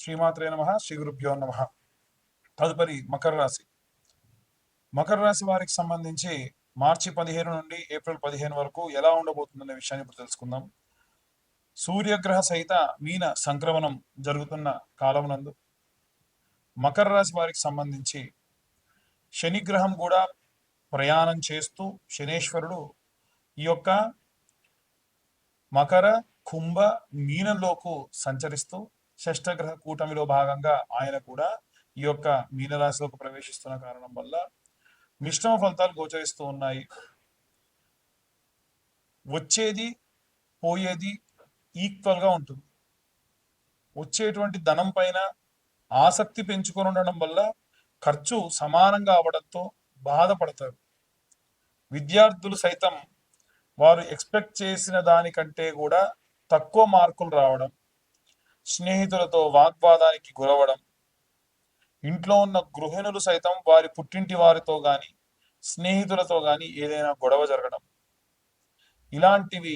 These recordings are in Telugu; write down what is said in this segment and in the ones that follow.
శ్రీమాత్రే నమః, శ్రీ గురుభ్యో నమః. తదుపరి మకర రాశి. మకర రాశి వారికి సంబంధించి మార్చి 15 నుండి ఏప్రిల్ 15 వరకు ఎలా ఉండబోతుందనే విషయాన్ని ఇప్పుడు తెలుసుకుందాం. సూర్యగ్రహ సహిత మీన సంక్రమణం జరుగుతున్న కాలమునందు మకర రాశి వారికి సంబంధించి శనిగ్రహం కూడా ప్రయాణం చేస్తూ శనేశ్వరుడు ఈ యొక్క మకర కుంభ మీనంలోకి సంచరిస్తూ షష్టగ్రహ కూటమిలో భాగంగా ఆయన కూడా ఈ యొక్క మీనరాశిలోకి ప్రవేశిస్తున్న కారణం వల్ల మిశ్రమ ఫలితాలు గోచరిస్తూ ఉన్నాయి. వచ్చేది పోయేది ఈక్వల్ గా ఉంటుంది. వచ్చేటువంటి ధనం పైన ఆసక్తి పెంచుకొని ఉండడం వల్ల ఖర్చు సమానంగా అవడంతో బాధపడతారు. విద్యార్థులు సైతం వారు ఎక్స్పెక్ట్ చేసిన దానికంటే కూడా తక్కువ మార్కులు రావడం, స్నేహితులతో వాగ్వాదానికి గురవడం, ఇంట్లో ఉన్న గృహిణులు సైతం వారి పుట్టింటి వారితో గాని స్నేహితులతో గాని ఏదైనా గొడవ జరగడం, ఇలాంటివి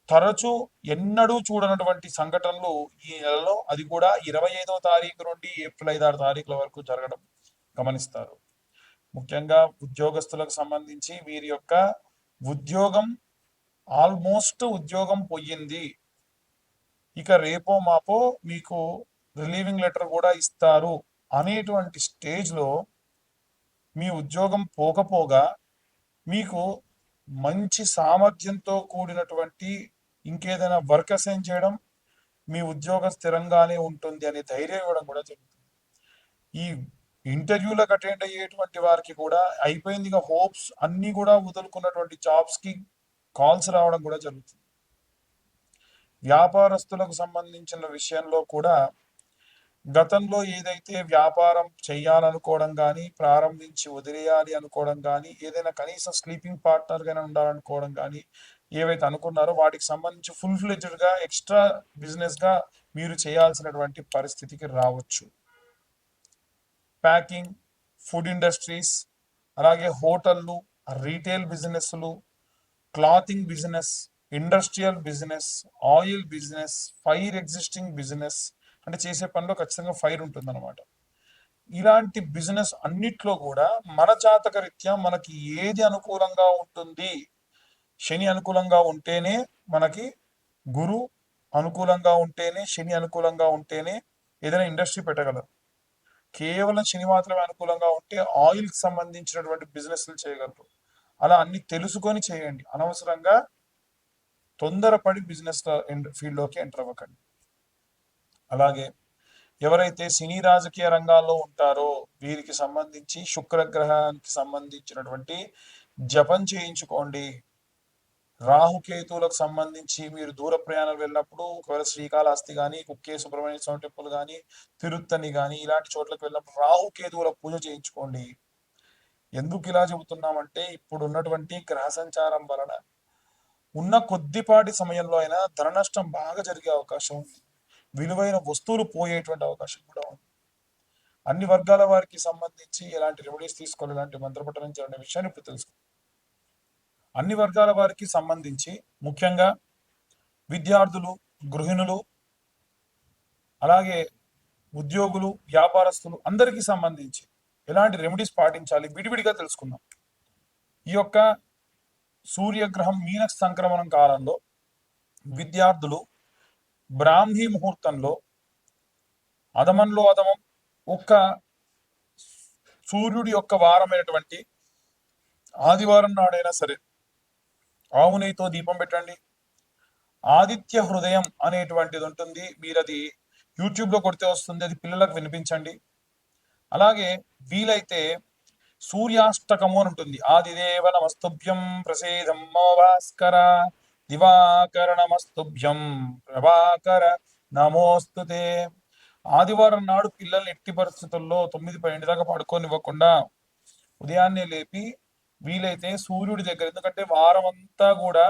తరచూ ఎన్నడూ చూడనటువంటి సంఘటనలు ఈ నెలలో, అది కూడా 25వ తారీఖు నుండి ఏప్రిల్ 5-6 తారీఖుల వరకు జరగడం గమనిస్తారు. ముఖ్యంగా ఉద్యోగస్తులకు సంబంధించి వీరి యొక్క ఉద్యోగం ఉద్యోగం పోయింది, ఇక రేపో మాపో మీకు రిలీవింగ్ లెటర్ కూడా ఇస్తారు అనేటువంటి స్టేజ్లో మీ ఉద్యోగం పోకపోగా మీకు మంచి సామర్థ్యంతో కూడినటువంటి ఇంకేదైనా వర్క్ అసైన్ చేయడం, మీ ఉద్యోగం స్థిరంగానే ఉంటుంది అనే ధైర్యం ఇవ్వడం కూడా జరుగుతుంది. ఈ ఇంటర్వ్యూలకు అటెండ్ అయ్యేటువంటి వారికి కూడా అయిపోయింది, ఇక హోప్స్ అన్ని కూడా వదులుకున్నటువంటి జాబ్స్ కి కాల్స్ రావడం కూడా జరుగుతుంది. వ్యాపారస్తులకు సంబంధించిన విషయంలో కూడా గతంలో ఏదైతే వ్యాపారం చేయాలనుకోవడం కానీ, ప్రారంభించి వదిలేయాలి అనుకోవడం కానీ, ఏదైనా కనీసం స్లీపింగ్ పార్ట్నర్ గానే ఉండాలనుకోవడం కానీ ఏవైతే అనుకున్నారో వాటికి సంబంధించి ఫుల్ ఫ్లెడ్జ్డ్ గా ఎక్స్ట్రా బిజినెస్ గా మీరు చేయాల్సినటువంటి పరిస్థితికి రావచ్చు. ప్యాకింగ్, ఫుడ్ ఇండస్ట్రీస్, అలాగే హోటళ్ళు, రీటైల్ బిజినెస్లు, clothing business, industrial business, oil business, fire existing business, అంటే చేసే పనిలో ఖచ్చితంగా ఫైర్ ఉంటుంది అనమాట. ఇలాంటి బిజినెస్ అన్నిట్లో కూడా మన జాతక రీత్యా మనకి ఏది అనుకూలంగా ఉంటుంది, శని అనుకూలంగా ఉంటేనే మనకి, గురు అనుకూలంగా ఉంటేనే, శని అనుకూలంగా ఉంటేనే ఏదైనా ఇండస్ట్రీ పెట్టగలరు. కేవలం శని మాత్రమే అనుకూలంగా ఉంటే ఆయిల్ కి సంబంధించినటువంటి బిజినెస్లు చేయగలరు. అలా అన్ని తెలుసుకొని చేయండి, అనవసరంగా తొందరపడి బిజినెస్ ఫీల్డ్లోకి ఎంటర్ అవ్వకండి. అలాగే ఎవరైతే సినీ రాజకీయ రంగాల్లో ఉంటారో వీరికి సంబంధించి శుక్రగ్రహానికి సంబంధించినటువంటి జపం చేయించుకోండి. రాహుకేతువులకు సంబంధించి మీరు దూర ప్రయాణాలు వెళ్ళినప్పుడు, ఒకవేళ శ్రీకాళహస్తి కానీ, కుక్కే సుబ్రహ్మణ్య స్వామి టెంపుల్ కానీ, తిరుత్తని కానీ ఇలాంటి చోట్లకు వెళ్ళినప్పుడు రాహుకేతువుల పూజ చేయించుకోండి. ఎందుకు ఇలా చెబుతున్నామంటే ఇప్పుడు ఉన్నటువంటి గ్రహ సంచారం వలన ఉన్న కొద్దిపాటి సమయంలో అయినా ధన నష్టం బాగా జరిగే అవకాశం ఉంది. విలువైన వస్తువులు పోయేటువంటి అవకాశం కూడా ఉంది. అన్ని వర్గాల వారికి సంబంధించి ఎలాంటి రెమెడీస్ తీసుకోవాలి, ఎలాంటి మంత్రపఠనం చేయాలనే విషయాన్ని ఇప్పుడు తెలుసుకో. అన్ని వర్గాల వారికి సంబంధించి ముఖ్యంగా విద్యార్థులు, గృహిణులు, అలాగే ఉద్యోగులు, వ్యాపారస్తులు అందరికీ సంబంధించి ఎలాంటి రెమెడీస్ పాటించాలి విడివిడిగా తెలుసుకుందాం. ఈ యొక్క సూర్యగ్రహం మీన సంక్రమణం కాలంలో విద్యార్థులు బ్రాహ్మీ ముహూర్తంలో అధమంలో అధమం ఒక్క సూర్యుడి యొక్క వారమైనటువంటి ఆదివారం నాడైనా సరే ఆవు నెయ్యితో దీపం పెట్టండి. ఆదిత్య హృదయం అనేటువంటిది ఉంటుంది, మీరు అది యూట్యూబ్ లో కొడితే వస్తుంది, అది పిల్లలకు వినిపించండి. అలాగే వీలైతే సూర్యాష్టకము అని ఉంటుంది, ఆదిదేవ నమస్తుభ్యం ప్రసేదం భాస్కర దివాకర నమస్తుభ్యం ప్రభాకర నమోస్తుతే. ఆదివారం నాడు పిల్లల్ని ఎట్టి పరిస్థితుల్లో 9-10 దాకా పడుకోనివ్వకుండా ఉదయాన్నే లేపి వీలైతే సూర్యుడి దగ్గర, ఎందుకంటే వారం అంతా కూడా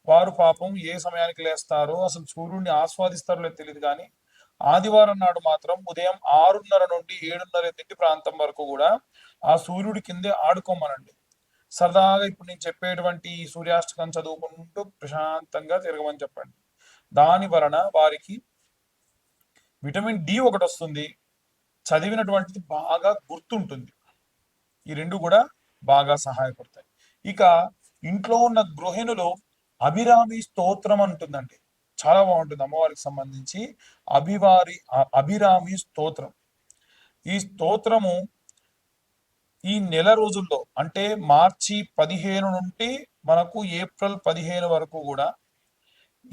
వారు పాపం ఏ సమయానికి లేస్తారో అసలు సూర్యుడిని ఆస్వాదిస్తారో లేదు తెలియదు, కానీ ఆదివారం నాడు మాత్రం ఉదయం 6:30 నుండి 7:30 ప్రాంతం వరకు కూడా ఆ సూర్యుడి కిందే ఆడుకోమనండి. సరదాగా ఇప్పుడు నేను చెప్పేటువంటి ఈ సూర్యాష్టకం చదువుకుంటూ ప్రశాంతంగా తిరగమని చెప్పండి. దాని వలన వారికి విటమిన్ డి ఒకటి వస్తుంది, చదివినటువంటిది బాగా గుర్తుంటుంది. ఈ రెండు కూడా బాగా సహాయపడతాయి. ఇక ఇంట్లో ఉన్న గృహిణులు అభిరామి స్తోత్రం అంటుందండి, చాలా బాగుంటుంది అమ్మవారికి సంబంధించి. అభిరామి స్తోత్రం. ఈ స్తోత్రము ఈ నెల రోజుల్లో అంటే మార్చి 15 నుండి మనకు ఏప్రిల్ 15 వరకు కూడా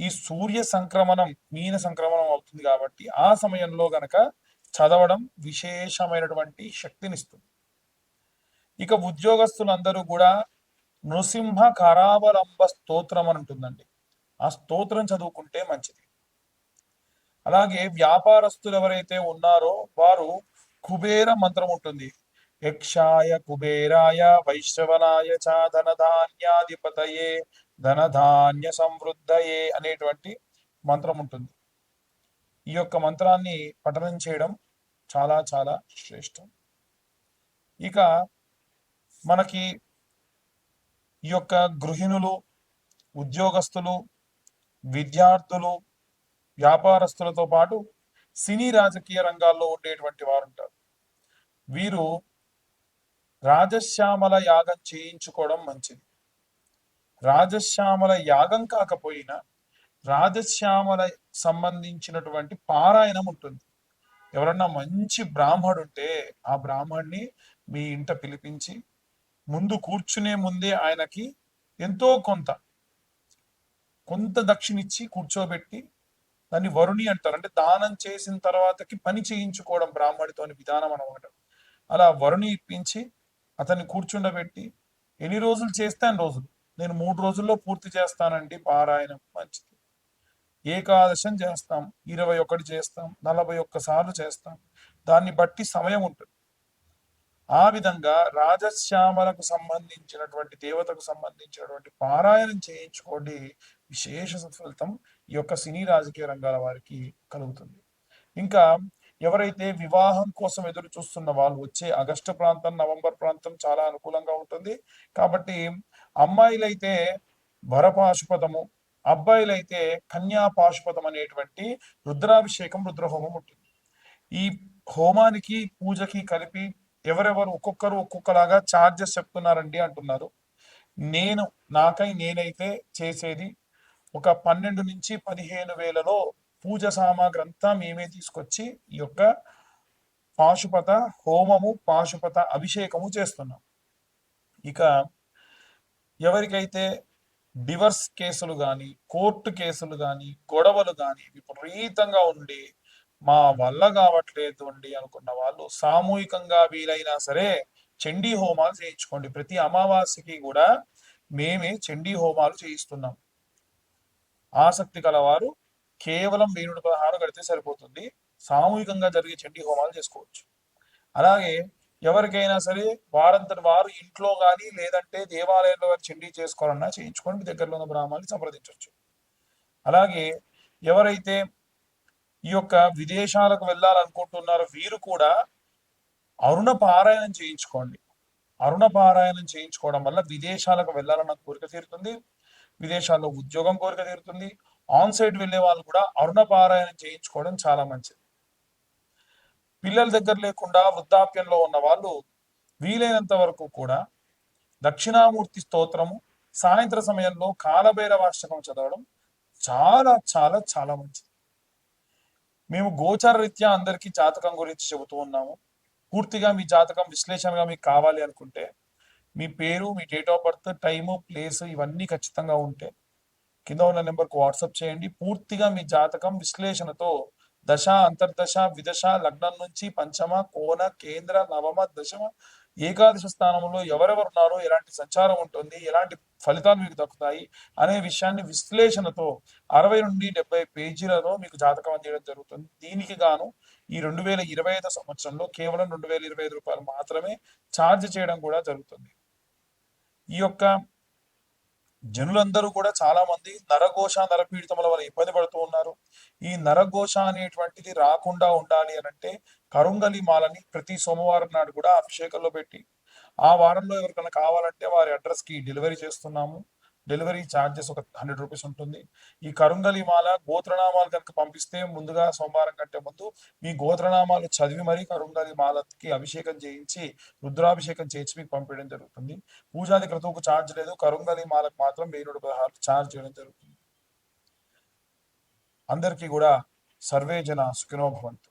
ఈ సూర్య సంక్రమణం, మీన సంక్రమణం అవుతుంది కాబట్టి ఆ సమయంలో గనక చదవడం విశేషమైనటువంటి శక్తినిస్తుంది. ఇక ఉద్యోగస్తులందరూ కూడా నృసింహ కరావలంబ స్తోత్రం అని ఉంటుందండి, ఆ స్తోత్రం చదువుకుంటే మంచిది. అలాగే వ్యాపారస్తులు ఎవరైతే ఉన్నారో వారు కుబేర మంత్రం ఉంటుంది. యక్షాయ కుబేరాయ వైశ్రవణాయ చ ధనధాన్యాధిపతయే ధనధాన్య సమృద్ధయే అనేటువంటి మంత్రం ఉంటుంది. ఈ యొక్క మంత్రాన్ని పఠనం చేయడం చాలా చాలా శ్రేష్టం. ఇక మనకి ఈ యొక్క గృహిణులు, ఉద్యోగస్తులు, విద్యార్థులు, వ్యాపారస్తులతో పాటు సినీ రాజకీయ రంగాల్లో ఉండేటువంటి వారు ఉంటారు. వీరు రాజశ్యామల యాగం చేయించుకోవడం మంచిది. రాజశ్యామల యాగం కాకపోయినా రాజశ్యామల సంబంధించినటువంటి పారాయణం ఉంటుంది. ఎవరన్నా మంచి బ్రాహ్మడు ఉంటే ఆ బ్రాహ్మణ్ణి మీ ఇంట పిలిపించి ముందు కూర్చునే ముందే ఆయనకి ఎంతో కొంత దక్షిణిచ్చి కూర్చోబెట్టి, దాన్ని వరుణి అంటారు, అంటే దానం చేసిన తర్వాతకి పని చేయించుకోవడం బ్రాహ్మడితోని విధానం అనమాట. అలా వరుణి ఇప్పించి అతన్ని కూర్చుండబెట్టి ఎన్ని రోజులు చేస్తే అన్ని రోజులు, నేను 3 రోజుల్లో పూర్తి చేస్తానండి పారాయణం, మంచిది. ఏకాదశం చేస్తాం, 21 చేస్తాం, 41 సార్లు చేస్తాం, దాన్ని బట్టి సమయం ఉంటుంది. ఆ విధంగా రాజశ్యామలకు సంబంధించినటువంటి దేవతకు సంబంధించినటువంటి పారాయణం చేయించుకోండి, విశేష ఫలితం ఈ యొక్క సినీ రాజకీయ రంగాల వారికి కలుగుతుంది. ఇంకా ఎవరైతే వివాహం కోసం ఎదురు చూస్తున్న వాళ్ళు, వచ్చే ఆగస్టు ప్రాంతం, నవంబర్ ప్రాంతం చాలా అనుకూలంగా ఉంటుంది. కాబట్టి అమ్మాయిలైతే వరపాశుపతము, అబ్బాయిలైతే కన్యా పాశుపతం అనేటువంటి రుద్రాభిషేకం, రుద్రహోమం ఉంటుంది. ఈ హోమానికి పూజకి కలిపి ఎవరెవరు ఒక్కొక్కరు ఒక్కొక్కలాగా ఛార్జెస్ చెప్తున్నారండి అంటున్నారు. నేనైతే చేసేది ఒక 12 నుంచి 15 వేలలో పూజ సామాగ్రి అంతా మేమే తీసుకొచ్చి ఈ యొక్క పాశుపత హోమము, పాశుపత అభిషేకము చేస్తున్నాం. ఇక ఎవరికైతే డివర్స్ కేసులు కానీ, కోర్టు కేసులు కానీ, గొడవలు కానీ విపరీతంగా ఉండి మా వల్ల కావట్లేదు అండి అనుకున్న వాళ్ళు సామూహికంగా వీలైనా సరే చండీ హోమాలు చేయించుకోండి. ప్రతి అమావాస్యకి కూడా మేమే చండీ హోమాలు చేయిస్తున్నాం. ఆసక్తి కలవారు కేవలం 1016 కడితే సరిపోతుంది, సామూహికంగా జరిగే చండీ హోమాలు చేసుకోవచ్చు. అలాగే ఎవరికైనా సరే వారంతటి వారు ఇంట్లో కానీ లేదంటే దేవాలయంలో వారు చండీ చేసుకోవాలన్నా చేయించుకోండి, దగ్గరలో ఉన్న బ్రాహ్మణుని సంప్రదించవచ్చు. అలాగే ఎవరైతే ఈ యొక్క విదేశాలకు వెళ్ళాలనుకుంటున్నారో వీరు కూడా అరుణ పారాయణం చేయించుకోండి. అరుణ పారాయణం చేయించుకోవడం వల్ల విదేశాలకు వెళ్ళాలన్న కోరిక తీరుతుంది, విదేశాల్లో ఉద్యోగం కోరిక తీరుతుంది. ఆన్ సైట్ వెళ్ళే వాళ్ళు కూడా అరుణ పారాయణం చేయించుకోవడం చాలా మంచిది. పిల్లల దగ్గర లేకుండా వృద్ధాప్యంలో ఉన్న వాళ్ళు వీలైనంత వరకు కూడా దక్షిణామూర్తి స్తోత్రము, సాయంత్ర సమయంలో కాలభైరవాష్టకం చదవడం చాలా చాలా చాలా మంచిది. మేము గోచార రీత్యా అందరికీ జాతకం గురించి చెబుతూ ఉన్నాము. పూర్తిగా మీ జాతకం విశ్లేషణగా మీకు కావాలి అనుకుంటే మీ పేరు, మీ date of birth, time, place ఇవన్నీ ఖచ్చితంగా ఉంటే కింద ఉన్న నెంబర్కు వాట్సాప్ చేయండి. పూర్తిగా మీ జాతకం విశ్లేషణతో దశ, అంతర్దశ, విదశ, లగ్నం నుంచి పంచమ, కోణ, కేంద్ర, నవమ, దశమ, ఏకాదశ స్థానంలో ఎవరెవరు ఉన్నారో, ఎలాంటి సంచారం ఉంటుంది, ఎలాంటి ఫలితాలు మీకు దక్కుతాయి అనే విషయాన్ని విశ్లేషణతో 60 నుండి 70 పేజీలలో మీకు జాతకం అందించడం జరుగుతుంది. దీనికి గాను ఈ 2025 సంవత్సరంలో కేవలం 2025 రూపాయలు మాత్రమే ఛార్జ్ చేయడం కూడా జరుగుతుంది. ఈ యొక్క జనులందరూ కూడా చాలా మంది నరఘోష, నరపీడితముల వల్ల ఇబ్బంది పడుతూ ఉన్నారు. ఈ నరఘోష అనేటువంటిది రాకుండా ఉండాలి అని అంటే కరుంగలి మాలని ప్రతి సోమవారం నాడు కూడా అభిషేకంలో పెట్టి ఆ వారంలో ఎవరికైనా కావాలంటే వారి అడ్రస్ కి డెలివరీ చేస్తున్నాము. డెలివరీ ఛార్జెస్ ఒక 100 రూపీస్ ఉంటుంది. ఈ కరుంగలి మాల గోత్రనామాలు కనుక పంపిస్తే ముందుగా సోమవారం కంటే ముందు మీ గోత్రనామాలు చదివి మరీ కరుంగలి మాలకి అభిషేకం చేయించి రుద్రాభిషేకం చేయించి మీకు పంపించడం జరుగుతుంది. పూజాది క్రతువుకు ఛార్జ్ లేదు. కరుంగలి మాలకు మాత్రం 1016 ఛార్జ్ చేయడం జరుగుతుంది. అందరికీ కూడా సర్వే జన సుఖినో భవంతు.